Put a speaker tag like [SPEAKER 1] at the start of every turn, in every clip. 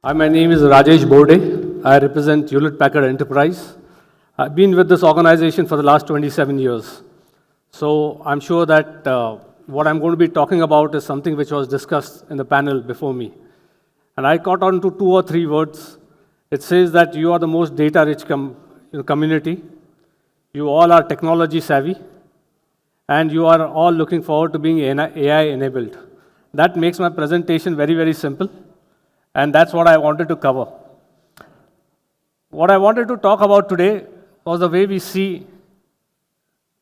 [SPEAKER 1] Hi, my name is Rajesh Borde. I represent Hewlett Packard Enterprise. I've been with this organization for the last 27 years. So I'm sure that what I'm going to be talking about is something which was discussed in the panel before me. And I caught on to two or three words. It says that you are the most data-rich community. You all are technology savvy. And you are all looking forward to being AI-enabled. That makes my presentation very, very simple. And that's what I wanted to cover. What I wanted to talk about today was the way we see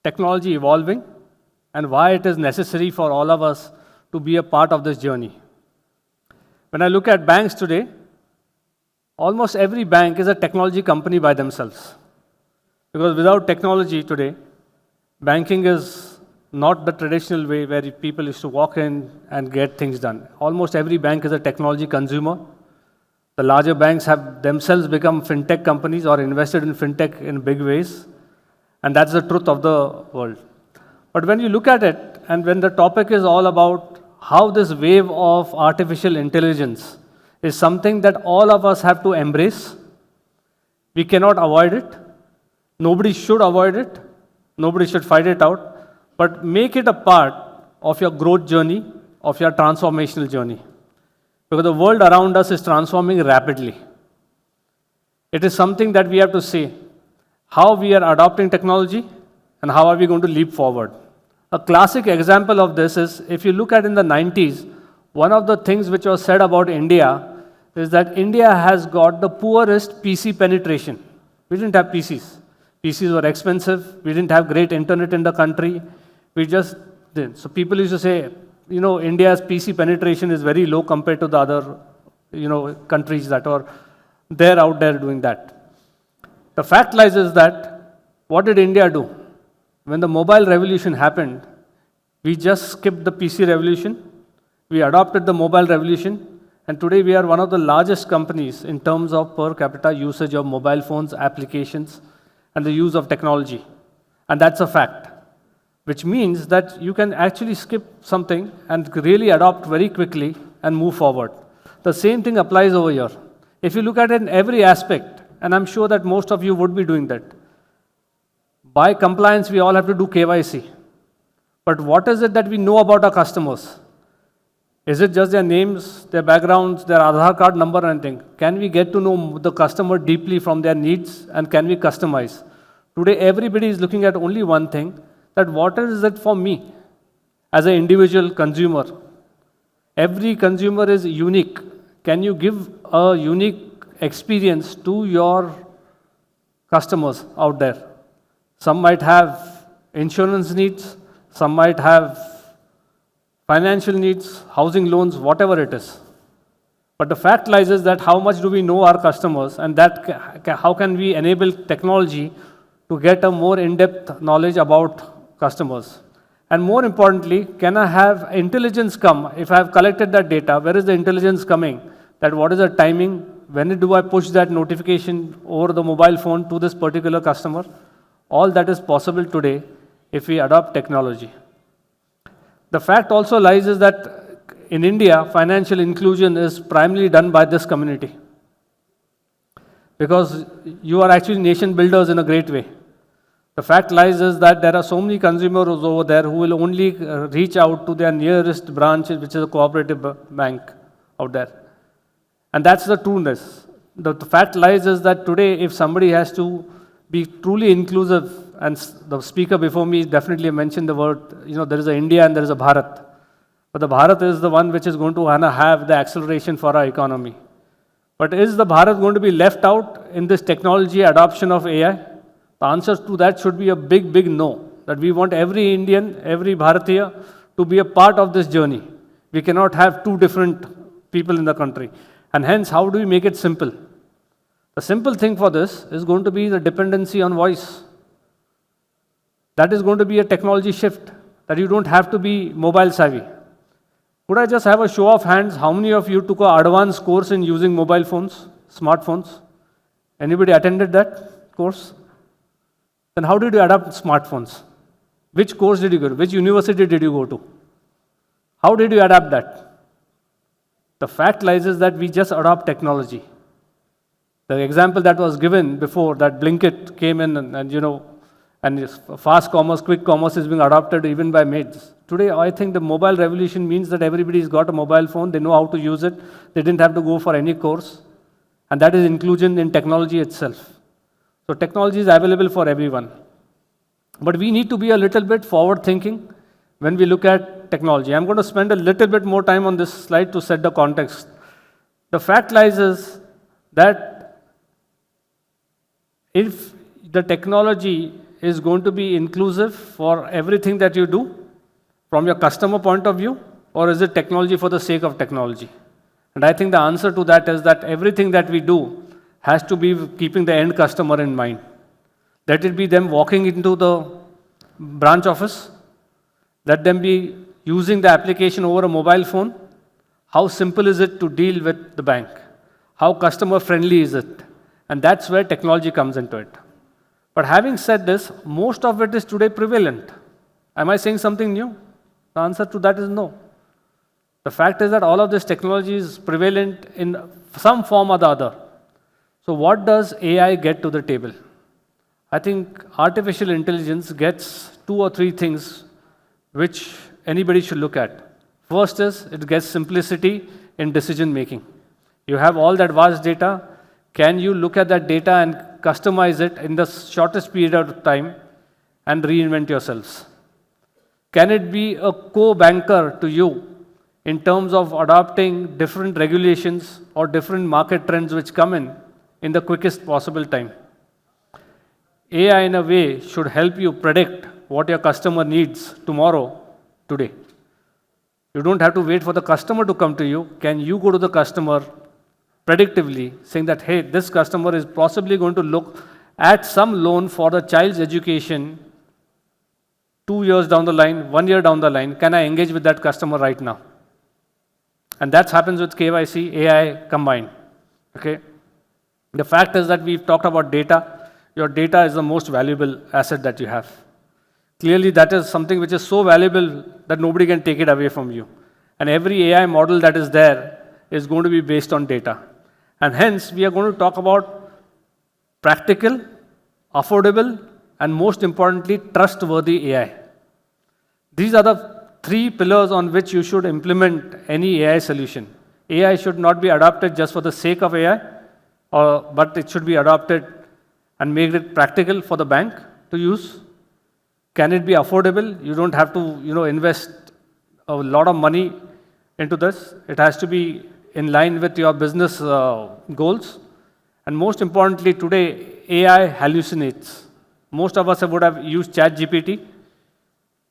[SPEAKER 1] technology evolving and why it is necessary for all of us to be a part of this journey. When I look at banks today, almost every bank is a technology company by themselves. Because without technology today, banking is not the traditional way where people used to walk in and get things done. Almost every bank is a technology consumer. The larger banks have themselves become fintech companies or invested in fintech in big ways. And that's the truth of the world. But when you look at it, and when the topic is all about how this wave of artificial intelligence is something that all of us have to embrace, we cannot avoid it. Nobody should avoid it. Nobody should fight it out. But make it a part of your growth journey, of your transformational journey. Because the world around us is transforming rapidly. It is something that we have to say, how we are adopting technology and how are we going to leap forward. A classic example of this is, if you look at in the 90s, one of the things which was said about India is that India has got the poorest PC penetration. We didn't have PCs. PCs were expensive. We didn't have great internet in the country. We just did. So people used to say, India's PC penetration is very low compared to the other, countries that are out there doing that. The fact lies is that, what did India do? When the mobile revolution happened, we just skipped the PC revolution. We adopted the mobile revolution. And today we are one of the largest companies in terms of per capita usage of mobile phones, applications, and the use of technology. And that's a fact. Which means that you can actually skip something and really adopt very quickly and move forward. The same thing applies over here. If you look at it in every aspect, and I'm sure that most of you would be doing that, by compliance, we all have to do KYC. But what is it that we know about our customers? Is it just their names, their backgrounds, their Aadhaar card number, and anything? Can we get to know the customer deeply from their needs, and can we customize? Today, everybody is looking at only one thing, that what is it for me as an individual consumer? Every consumer is unique. Can you give a unique experience to your customers out there? Some might have insurance needs, some might have financial needs, housing loans, whatever it is. But the fact lies is that how much do we know our customers, and that how can we enable technology to get a more in-depth knowledge about customers. And more importantly, can I have intelligence come? If I have collected that data, where is the intelligence coming? That what is the timing? When do I push that notification over the mobile phone to this particular customer? All that is possible today if we adopt technology. The fact also lies is that in India, financial inclusion is primarily done by this community. Because you are actually nation builders in a great way. The fact lies is that there are so many consumers over there who will only reach out to their nearest branch, which is a cooperative bank out there. And that's the trueness. The fact lies is that today, if somebody has to be truly inclusive, and the speaker before me definitely mentioned the word, there is a India and there is a Bharat. But the Bharat is the one which is going to have the acceleration for our economy. But is the Bharat going to be left out in this technology adoption of AI? The answer to that should be a big, big no. That we want every Indian, every Bharatiya to be a part of this journey. We cannot have two different people in the country. And hence, how do we make it simple? The simple thing for this is going to be the dependency on voice. That is going to be a technology shift, that you don't have to be mobile savvy. Could I just have a show of hands? How many of you took an advanced course in using mobile phones, smartphones? Anybody attended that course? Then how did you adapt smartphones? Which course did you go to? Which university did you go to? How did you adapt that? The fact lies is that we just adopt technology. The example that was given before, that Blinkit came in and fast commerce, quick commerce is being adopted even by maids. Today, I think the mobile revolution means that everybody's got a mobile phone, they know how to use it, they didn't have to go for any course, and that is inclusion in technology itself. So technology is available for everyone. But we need to be a little bit forward thinking when we look at technology. I'm going to spend a little bit more time on this slide to set the context. The fact lies is that if the technology is going to be inclusive for everything that you do from your customer point of view, or is it technology for the sake of technology? And I think the answer to that is that everything that we do has to be keeping the end customer in mind. Let it be them walking into the branch office, let them be using the application over a mobile phone. How simple is it to deal with the bank? How customer friendly is it? And that's where technology comes into it. But having said this, most of it is today prevalent. Am I saying something new? The answer to that is no. The fact is that all of this technology is prevalent in some form or the other. So what does AI get to the table? I think artificial intelligence gets 2 or 3 things which anybody should look at. First is it gets simplicity in decision making. You have all that vast data. Can you look at that data and customize it in the shortest period of time and reinvent yourselves? Can it be a co-banker to you in terms of adopting different regulations or different market trends which come in the quickest possible time? AI in a way should help you predict what your customer needs tomorrow, today. You don't have to wait for the customer to come to you. Can you go to the customer predictively saying that, hey, this customer is possibly going to look at some loan for the child's education 2 years down the line, 1 year down the line. Can I engage with that customer right now? And that happens with KYC, AI combined. Okay. The fact is that we've talked about data. Your data is the most valuable asset that you have. Clearly, that is something which is so valuable that nobody can take it away from you. And every AI model that is there is going to be based on data. And hence, we are going to talk about practical, affordable, and most importantly, trustworthy AI. These are the 3 pillars on which you should implement any AI solution. AI should not be adopted just for the sake of AI, but it should be adopted and make it practical for the bank to use. Can it be affordable? You don't have to, invest a lot of money into this. It has to be in line with your business goals. And most importantly, today, AI hallucinates. Most of us would have used ChatGPT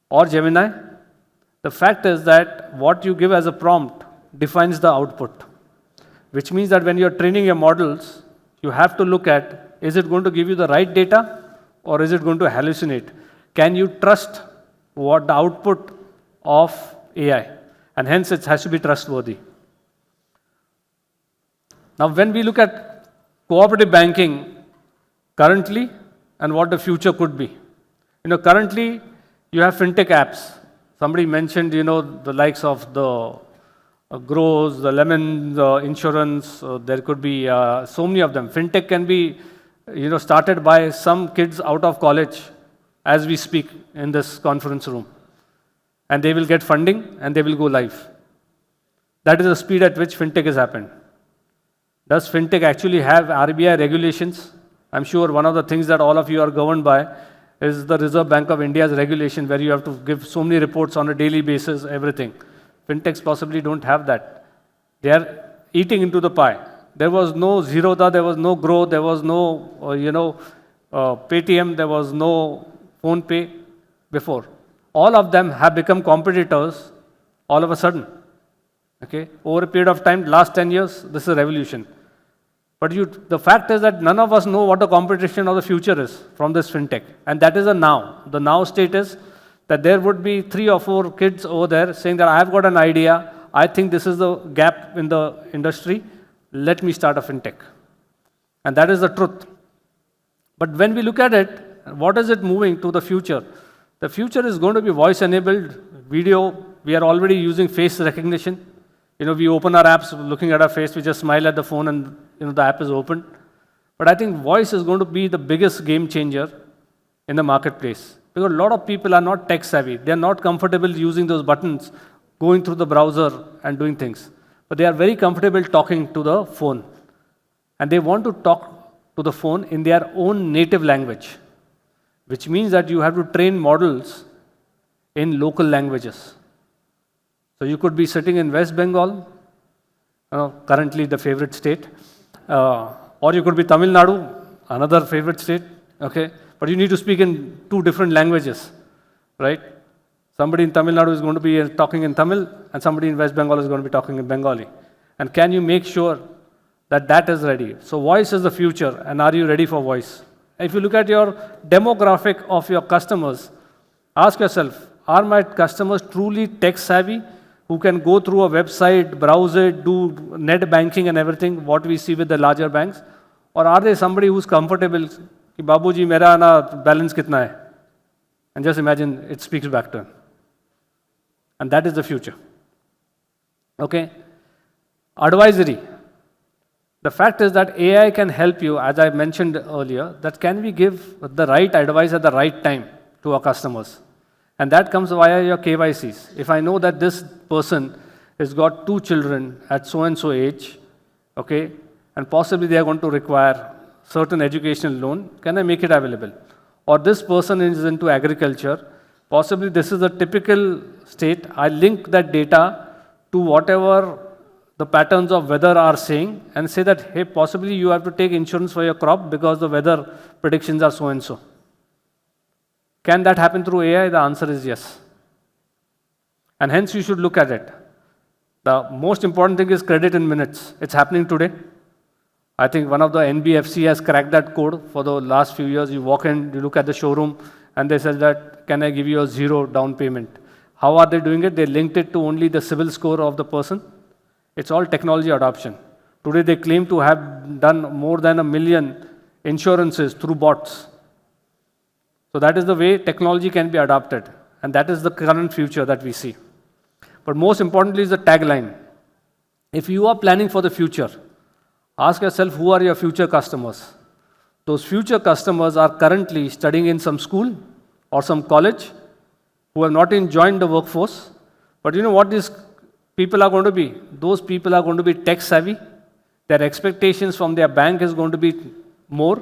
[SPEAKER 1] or Gemini. The fact is that what you give as a prompt defines the output, which means that when you're training your models, you have to look at, is it going to give you the right data or is it going to hallucinate? Can you trust what the output of AI? And hence it has to be trustworthy. Now when we look at cooperative banking currently and what the future could be. Currently you have fintech apps. Somebody mentioned, the likes of the Grows, the Lemon, the insurance, there could be so many of them. Fintech can be started by some kids out of college as we speak in this conference room. And they will get funding and they will go live. That is the speed at which fintech has happened. Does fintech actually have RBI regulations? I'm sure one of the things that all of you are governed by is the Reserve Bank of India's regulation, where you have to give so many reports on a daily basis, everything. Fintechs possibly don't have that. They are eating into the pie. There was no Zerodha, there was no Grow, there was no, Paytm, there was no PhonePe before. All of them have become competitors all of a sudden. Okay? Over a period of time, last 10 years, this is a revolution. But the fact is that none of us know what the competition of the future is from this fintech. And that is a now. The now state is that there would be 3 or 4 kids over there saying that I have got an idea, I think this is the gap in the industry, let me start a fintech. And that is the truth. But when we look at it, what is it moving to the future? The future is going to be voice-enabled video. We are already using face recognition. We open our apps looking at our face, we just smile at the phone and the app is open. But I think voice is going to be the biggest game changer in the marketplace. Because a lot of people are not tech savvy. They are not comfortable using those buttons, going through the browser and doing things. But they are very comfortable talking to the phone. And they want to talk to the phone in their own native language, which means that you have to train models in local languages. So you could be sitting in West Bengal, currently the favorite state, or you could be Tamil Nadu, another favorite state, okay? But you need to speak in two different languages, right? Somebody in Tamil Nadu is going to be talking in Tamil, and somebody in West Bengal is going to be talking in Bengali. And can you make sure that that is ready? So voice is the future, and are you ready for voice? If you look at your demographic of your customers, ask yourself, are my customers truly tech savvy, who can go through a website, browse it, do net banking and everything, what we see with the larger banks? Or are they somebody who's comfortable, ki Babuji, mera na balance kitna hai? And just imagine it speaks back to him. And that is the future. Okay? Advisory. The fact is that AI can help you, as I mentioned earlier, that can we give the right advice at the right time to our customers? And that comes via your KYCs. If I know that this person has got 2 children at so-and-so age, okay, and possibly they are going to require certain educational loan, can I make it available? Or this person is into agriculture, possibly this is a typical state, I link that data to whatever the patterns of weather are saying and say that, hey, possibly you have to take insurance for your crop because the weather predictions are so-and-so. Can that happen through AI? The answer is yes. And hence you should look at it. The most important thing is credit in minutes. It's happening today. I think one of the NBFC has cracked that code for the last few years. You walk in, you look at the showroom, and they said that, can I give you a 0 down payment? How are they doing it? They linked it to only the CIBIL score of the person. It's all technology adoption. Today they claim to have done more than 1 million insurances through bots. So that is the way technology can be adopted. And that is the current future that we see. But most importantly is the tagline. If you are planning for the future, ask yourself, who are your future customers? Those future customers are currently studying in some school or some college who have not even joined the workforce. But you know what these people are going to be? Those people are going to be tech savvy. Their expectations from their bank is going to be more.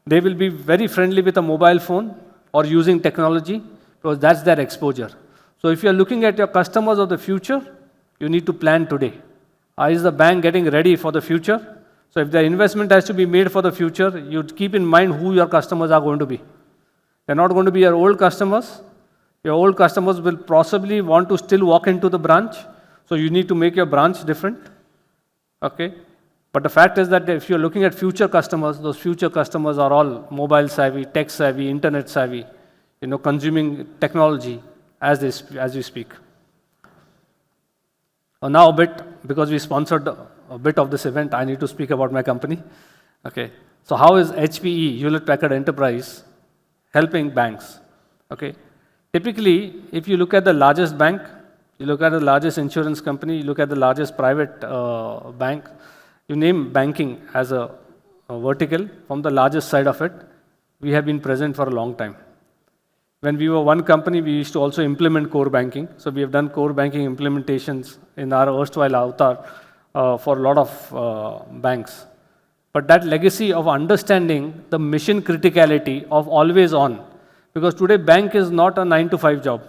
[SPEAKER 1] They will be very friendly with a mobile phone or using technology because that's their exposure. So if you're looking at your customers of the future, you need to plan today. Is the bank getting ready for the future? So if the investment has to be made for the future, you keep in mind who your customers are going to be. They're not going to be your old customers. Your old customers will possibly want to still walk into the branch. So you need to make your branch different. Okay? But the fact is that if you're looking at future customers, those future customers are all mobile savvy, tech savvy, internet savvy, consuming technology as we speak. Now a bit, because we sponsored a bit of this event, I need to speak about my company. Okay. So how is HPE, Hewlett Packard Enterprise, helping banks? Okay. Typically, if you look at the largest bank, you look at the largest insurance company, you look at the largest private bank, you name banking as a vertical from the largest side of it, we have been present for a long time. When we were one company, we used to also implement core banking. So we have done core banking implementations in our erstwhile avatar for a lot of banks. But that legacy of understanding the mission criticality of always on, because today bank is not a 9-to-5 job.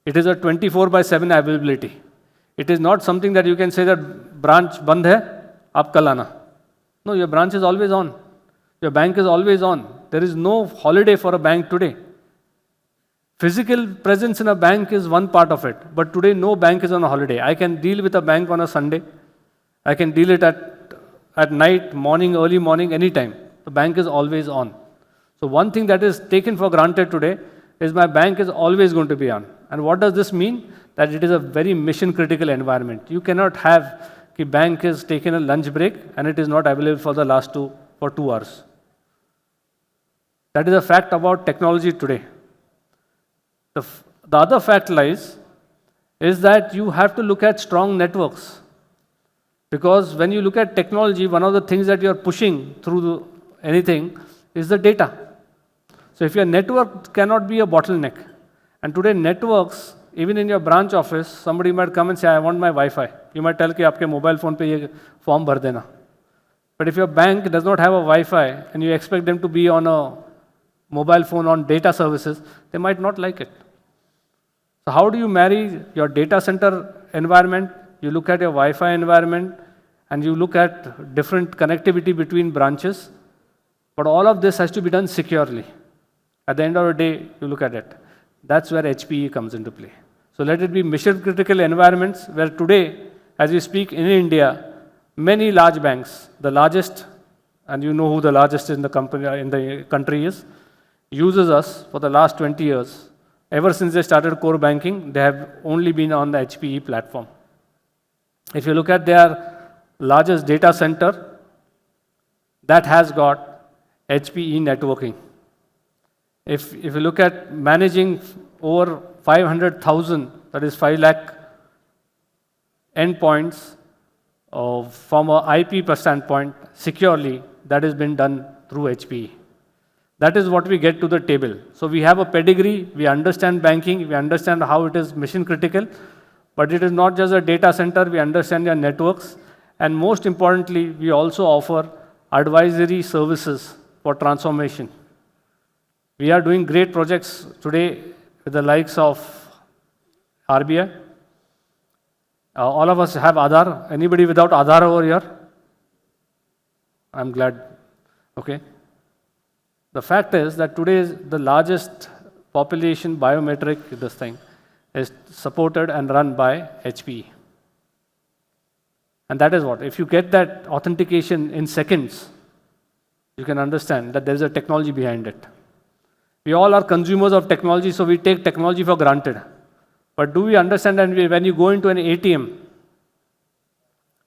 [SPEAKER 1] It is a 24/7 availability. It is not something that you can say that branch band hai, aap kal aana. No, your branch is always on. Your bank is always on. There is no holiday for a bank today. Physical presence in a bank is one part of it, but today no bank is on a holiday. I can deal with a bank on a Sunday. I can deal it at night, morning, early morning, anytime. The bank is always on. So one thing that is taken for granted today is my bank is always going to be on. And what does this mean? That it is a very mission critical environment. You cannot have the bank is taken a lunch break and it is not available for the last 2 hours. That is a fact about technology today. The other fact lies is that you have to look at strong networks. Because when you look at technology, one of the things that you're pushing through anything is the data. So if your network cannot be a bottleneck, and today networks, even in your branch office, somebody might come and say, I want my Wi-Fi. You might tell कि आपके mobile phone पे ये form भर देना. But if your bank does not have a Wi-Fi and you expect them to be on a mobile phone on data services, they might not like it. So how do you marry your data center environment? You look at your Wi-Fi environment and you look at different connectivity between branches. But all of this has to be done securely. At the end of the day, you look at it. That's where HPE comes into play. So let it be mission critical environments where today, as we speak in India, many large banks, the largest, and you know who the largest in the country is, uses us for the last 20 years. Ever since they started core banking, they have only been on the HPE platform. If you look at their largest data center, that has got HPE networking. If you look at managing over 500,000, that is 5 lakh endpoints from an IP standpoint securely, that has been done through HPE. That is what we get to the table. So we have a pedigree, we understand banking, we understand how it is mission critical, but it is not just a data center, we understand your networks, and most importantly, we also offer advisory services for transformation. We are doing great projects today with the likes of RBI. All of us have Aadhaar. Anybody without Aadhaar over here? I'm glad. Okay. The fact is that today the largest population biometric this thing is supported and run by HPE. And that is what, if you get that authentication in seconds, you can understand that there is a technology behind it. We all are consumers of technology, so we take technology for granted. But do we understand that when you go into an ATM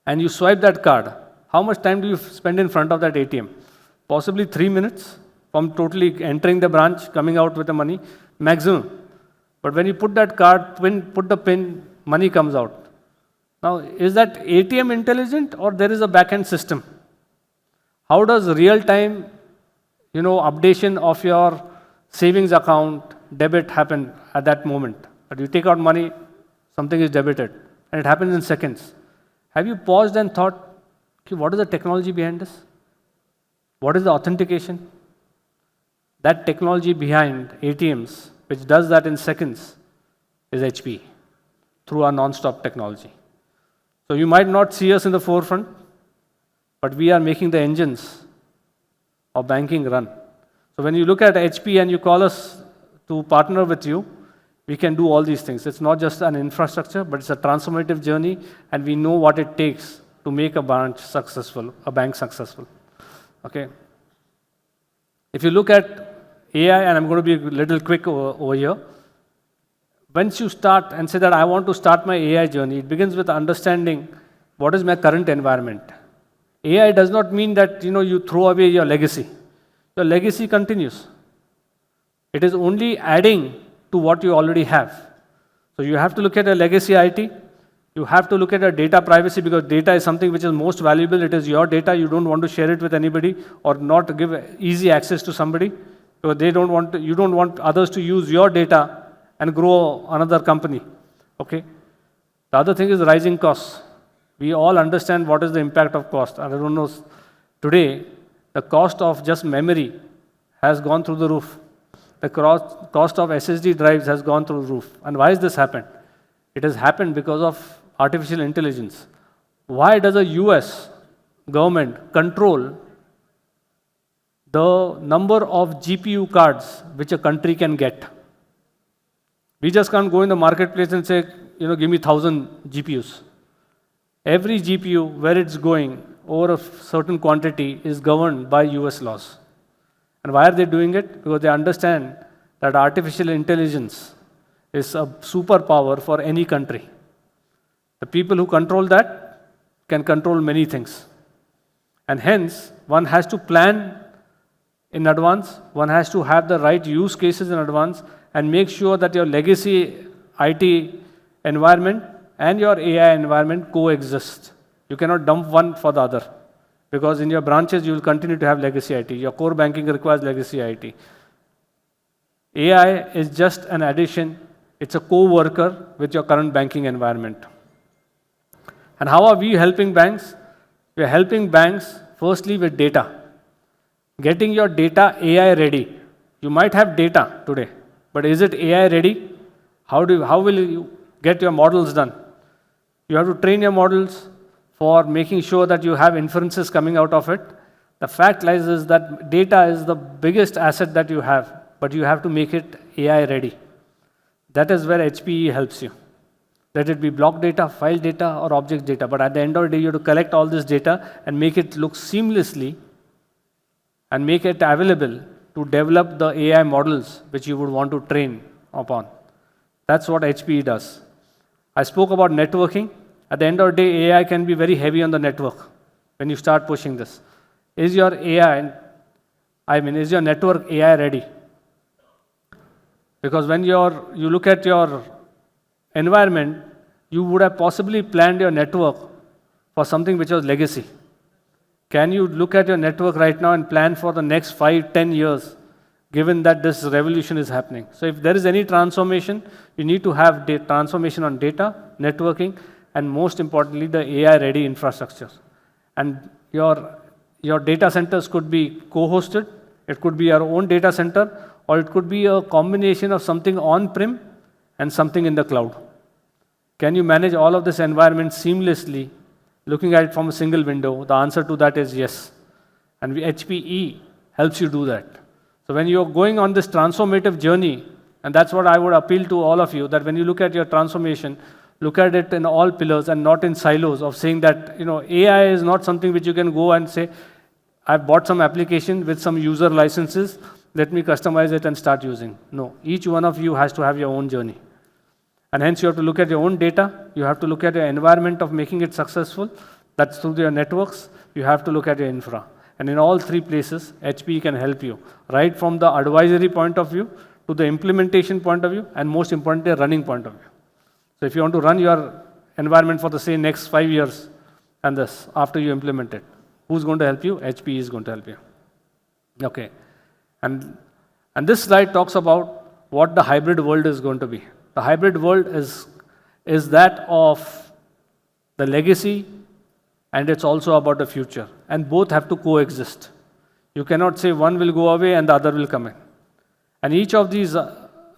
[SPEAKER 1] and you swipe that card, how much time do you spend in front of that ATM? Possibly 3 minutes from totally entering the branch, coming out with the money, maximum. But when you put that card, put the pin, money comes out. Now, is that ATM intelligent or there is a back-end system? How does real-time, updation of your savings account debit happen at that moment? But you take out money, something is debited, and it happens in seconds. Have you paused and thought, okay, what is the technology behind this? What is the authentication? That technology behind ATMs, which does that in seconds, is HPE through our non-stop technology. So you might not see us in the forefront, but we are making the engines of banking run. So when you look at HPE and you call us to partner with you, we can do all these things. It's not just an infrastructure, but it's a transformative journey, and we know what it takes to make a branch successful, a bank successful. Okay. If you look at AI, and I'm going to be a little quick over here, once you start and say that I want to start my AI journey, it begins with understanding what is my current environment. AI does not mean that you throw away your legacy. Your legacy continues. It is only adding to what you already have. So you have to look at your legacy IT. You have to look at your data privacy, because data is something which is most valuable. It is your data. You don't want to share it with anybody or not give easy access to somebody, because you don't want others to use your data and grow another company. Okay. The other thing is rising costs. We all understand what is the impact of cost. I don't know, today, the cost of just memory has gone through the roof. The cost of SSD drives has gone through the roof. And why has this happened? It has happened because of artificial intelligence. Why does a US government control the number of GPU cards which a country can get? We just can't go in the marketplace and say, give me 1,000 GPUs. Every GPU, where it's going over a certain quantity, is governed by US laws. And why are they doing it? Because they understand that artificial intelligence is a superpower for any country. The people who control that can control many things. And hence, one has to plan in advance, one has to have the right use cases in advance, and make sure that your legacy IT environment and your AI environment coexist. You cannot dump one for the other. Because in your branches, you will continue to have legacy IT. Your core banking requires legacy IT. AI is just an addition. It's a co-worker with your current banking environment. And how are we helping banks? We are helping banks firstly with data. Getting your data AI ready. You might have data today, but is it AI ready? How will you get your models done? You have to train your models for making sure that you have inferences coming out of it. The fact lies is that data is the biggest asset that you have, but you have to make it AI ready. That is where HPE helps you. Let it be block data, file data, or object data. But at the end of the day, you have to collect all this data and make it look seamlessly and make it available to develop the AI models which you would want to train upon. That's what HPE does. I spoke about networking. At the end of the day, AI can be very heavy on the network when you start pushing this. Is your is your network AI ready? Because when you look at your environment, you would have possibly planned your network for something which was legacy. Can you look at your network right now and plan for the next 5, 10 years, given that this revolution is happening? So if there is any transformation, you need to have transformation on data, networking, and most importantly, the AI-ready infrastructure. And your data centers could be co-hosted, it could be your own data center, or it could be a combination of something on-prem and something in the cloud. Can you manage all of this environment seamlessly, looking at it from a single window? The answer to that is yes. And HPE helps you do that. So when you're going on this transformative journey, and that's what I would appeal to all of you, that when you look at your transformation, look at it in all pillars and not in silos of saying that AI is not something which you can go and say, I've bought some application with some user licenses, let me customize it and start using. No, each one of you has to have your own journey. And hence you have to look at your own data, you have to look at your environment of making it successful, that's through your networks, you have to look at your infra. And in all three places, HPE can help you, right from the advisory point of view, to the implementation point of view, and most importantly, running point of view. So if you want to run your environment for the say next 5 years, and this, after you implement it, who's going to help you? HPE is going to help you. Okay. And this slide talks about what the hybrid world is going to be. The hybrid world is that of the legacy, and it's also about the future. And both have to coexist. You cannot say one will go away and the other will come in. And each of these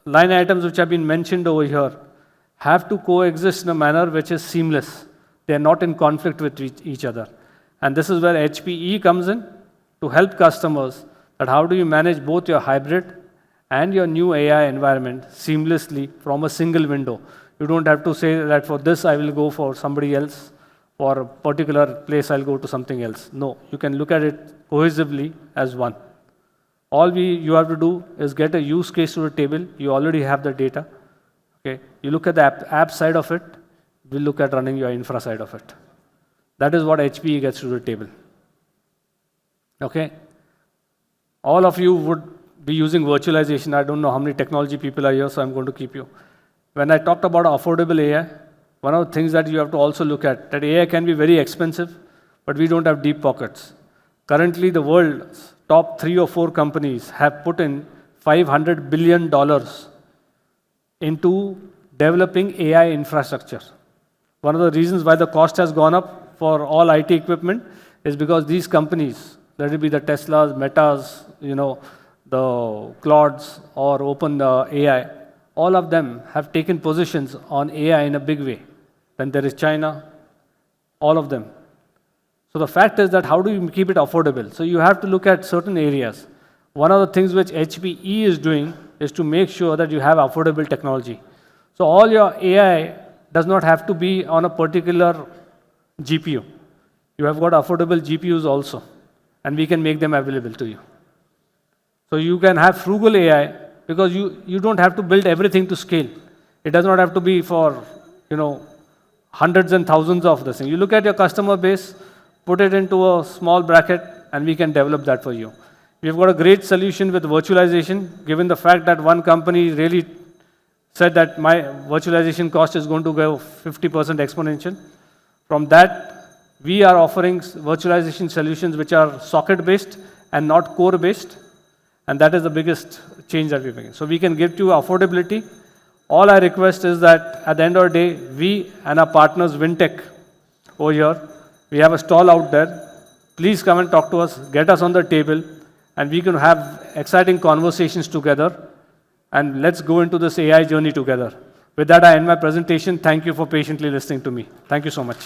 [SPEAKER 1] line items which have been mentioned over here have to coexist in a manner which is seamless. They are not in conflict with each other. And this is where HPE comes in to help customers that how do you manage both your hybrid and your new AI environment seamlessly from a single window. You don't have to say that for this I will go for somebody else, for a particular place I'll go to something else. No, you can look at it cohesively as one. All you have to do is get a use case to the table. You already have the data. Okay, you look at the app side of it. We'll look at running your infra side of it. That is what HPE gets to the table. Okay, all of you would be using virtualization. I don't know how many technology people are here, so I'm going to keep you. When I talked about affordable AI, one of the things that you have to also look at, that AI can be very expensive, but we don't have deep pockets. Currently, the world's top 3 or 4 companies have put in $500 billion into developing AI infrastructure. One of the reasons why the cost has gone up for all IT equipment is because these companies, let it be the Teslas, Metas, the Claudes or Open AI, all of them have taken positions on AI in a big way. Then there is China, all of them. So the fact is that how do you keep it affordable? So you have to look at certain areas. One of the things which HPE is doing is to make sure that you have affordable technology. So all your AI does not have to be on a particular GPU. You have got affordable GPUs also, and we can make them available to you. So you can have frugal AI because you don't have to build everything to scale. It does not have to be for, hundreds and thousands of this thing. You look at your customer base, put it into a small bracket, and we can develop that for you. We've got a great solution with virtualization, given the fact that one company really said that my virtualization cost is going to go 50% exponential. From that, We are offering virtualization solutions which are socket-based and not core-based, and that is the biggest change that we're making. So we can give to you affordability. All I request is that at the end of the day, we and our partners, Wintech, over here, we have a stall out there. Please come and talk to us, get us on the table, and we can have exciting conversations together, and let's go into this AI journey together. With that, I end my presentation. Thank you for patiently listening to me. Thank you so much.